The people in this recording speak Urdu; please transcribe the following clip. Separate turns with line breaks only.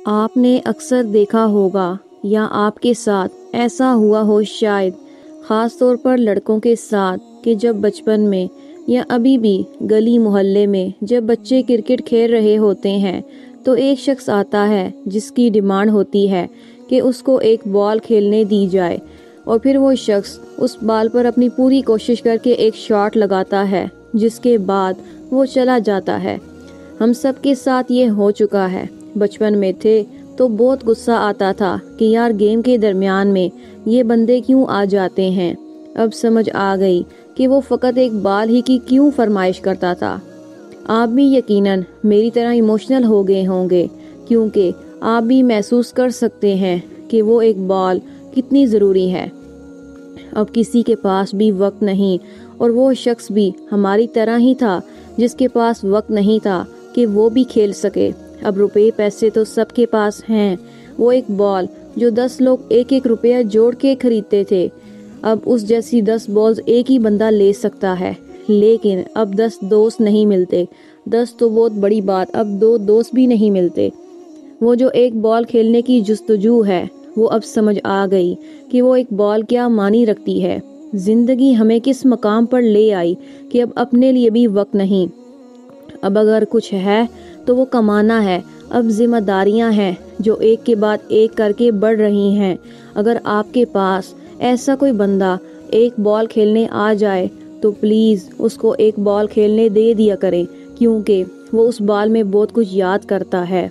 آپ نے اکثر دیکھا ہوگا یا آپ کے ساتھ ایسا ہوا ہو شاید، خاص طور پر لڑکوں کے ساتھ، کہ جب بچپن میں یا ابھی بھی گلی محلے میں جب بچے کرکٹ کھیل رہے ہوتے ہیں تو ایک شخص آتا ہے جس کی ڈیمانڈ ہوتی ہے کہ اس کو ایک بال کھیلنے دی جائے، اور پھر وہ شخص اس بال پر اپنی پوری کوشش کر کے ایک شاٹ لگاتا ہے جس کے بعد وہ چلا جاتا ہے۔ ہم سب کے ساتھ یہ ہو چکا ہے۔ بچپن میں تھے تو بہت غصہ آتا تھا کہ یار گیم کے درمیان میں یہ بندے کیوں آ جاتے ہیں۔ اب سمجھ آ گئی کہ وہ فقط ایک بال ہی کی کیوں فرمائش کرتا تھا۔ آپ بھی یقیناً میری طرح ایموشنل ہو گئے ہوں گے، کیونکہ آپ بھی محسوس کر سکتے ہیں کہ وہ ایک بال کتنی ضروری ہے۔ اب کسی کے پاس بھی وقت نہیں، اور وہ شخص بھی ہماری طرح ہی تھا جس کے پاس وقت نہیں تھا کہ وہ بھی کھیل سکے۔ اب روپے پیسے تو سب کے پاس ہیں، وہ ایک بال جو 10 لوگ ایک ایک روپیہ جوڑ کے خریدتے تھے، اب اس جیسی 10 بالز ایک ہی بندہ لے سکتا ہے۔ لیکن اب 10 دوست نہیں ملتے، 10 تو بہت بڑی بات، اب 2 دوست بھی نہیں ملتے۔ وہ جو ایک بال کھیلنے کی جستجو ہے، وہ اب سمجھ آ گئی کہ وہ ایک بال کیا معنی رکھتی ہے۔ زندگی ہمیں کس مقام پر لے آئی کہ اب اپنے لیے بھی وقت نہیں۔ اب اگر کچھ ہے تو وہ کمانا ہے، اب ذمہ داریاں ہیں جو ایک کے بعد ایک کر کے بڑھ رہی ہیں۔ اگر آپ کے پاس ایسا کوئی بندہ ایک بال کھیلنے آ جائے تو پلیز اس کو ایک بال کھیلنے دے دیا کریں، کیونکہ وہ اس بال میں بہت کچھ یاد کرتا ہے۔